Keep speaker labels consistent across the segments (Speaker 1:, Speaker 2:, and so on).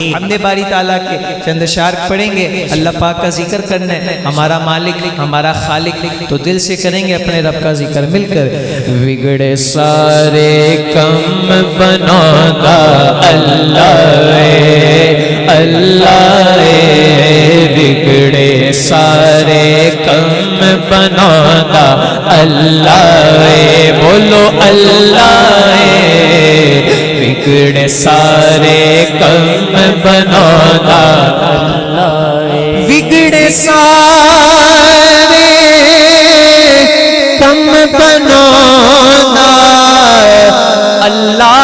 Speaker 1: حمد باری تعالیٰ کے چند اشعار پڑھیں گے، اللہ پاک کا ذکر کرنا ہے، ہمارا مالک ہمارا خالق، تو دل سے کریں گے اپنے رب کا ذکر مل کر۔ بگڑے سارے کم بنانا اللہ اللہ، بگڑے سارے کم بنانا اللہ، بولو اللہ، بگڑے سارے کم بنانا اللہ، بگڑے سارے کم بنانا اللہ،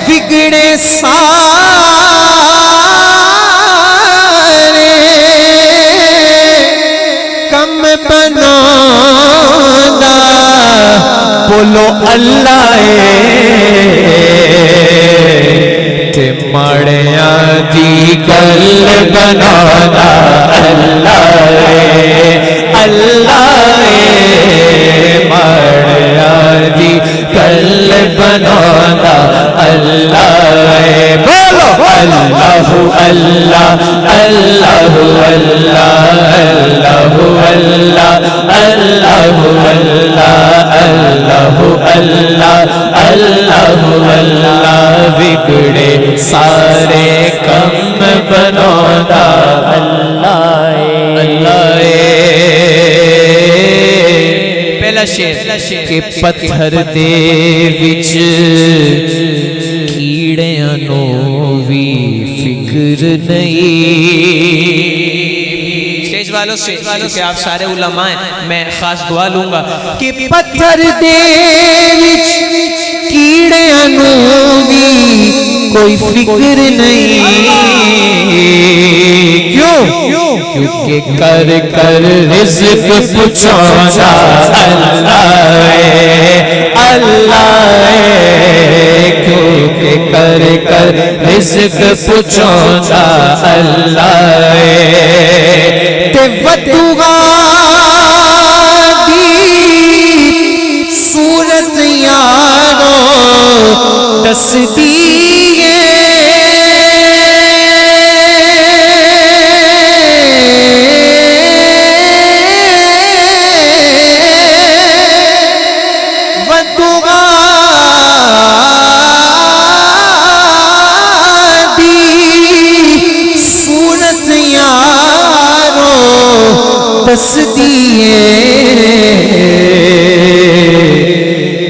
Speaker 1: بگڑے سارے کم بنانا بولو اللہ، تے ماڑیاں دی گل بنانا اللہ اللہ، ماڑیاں دی گل بنانا اللہ، بولو اللہ اللہ اللہ اللہ اللہ اللہ اللہ اللہ اللہ اللہ، بگڑے سارے کم بنانا اللہ اللہ۔ پہلا شعر کہ پتھر دے وچ کیڑیاں نو وی فکر نہیں، اسٹیج والوں سے کہ آپ سارے علماء ہیں، میں خاص دعا لوں گا کہ پتھر دے وچ کیڑیاں نو وی کوئی فکر نہیں، کیوں؟ کیونکہ کر کر رزق پہنچانا اللہ اللہ، کیونکہ کر کر رزق پہنچانا اللہ، تے ودعا دی صورت یارو دسدی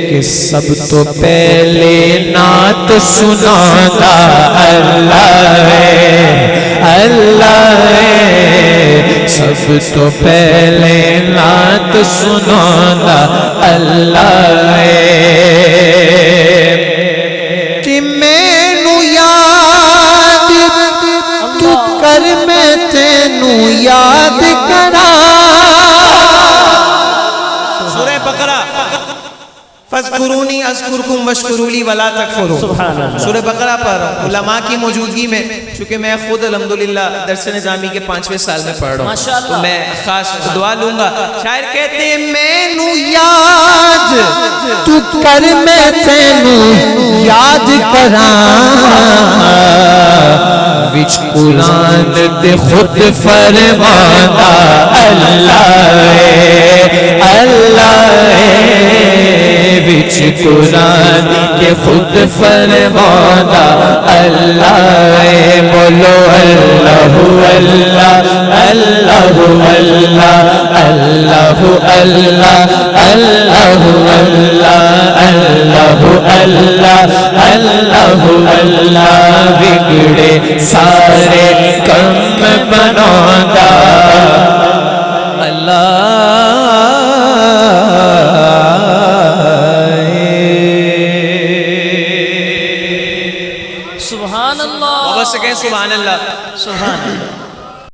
Speaker 1: کہ سب تو پہلے نعت سنانا اللہ اللہ، سب تو پہلے نعت سنانا اللہ، کہ مینوں یاد تو کر میں تینوں یاد کرا، سورہ بقرہ فَاذْكُرُونِي أَذْكُرْكُمْ وَاشْكُرُوا لِي وَلَا تَكْفُرُونَ، سورہ بقرہ پر علماء کی موجودگی میں، چونکہ میں خود الحمدللہ درس نظامی کے 5ویں سال میں پڑھ رہا ہوں، تو میں خاص دعا لوں گا۔ شاعر کہتے ہیں مینوں یاد تو کر میں تینوں یاد کراں، وچ قرآن دے خود فرمانا اللہ اللہ، وچ قرآن کے خود فرمانا اللہ، بولو اللہ اللہ اللہ اللہ اللہ اللہ اللہ اللہ اللہ اللہ، بگڑے سارے کم بنانا اللہ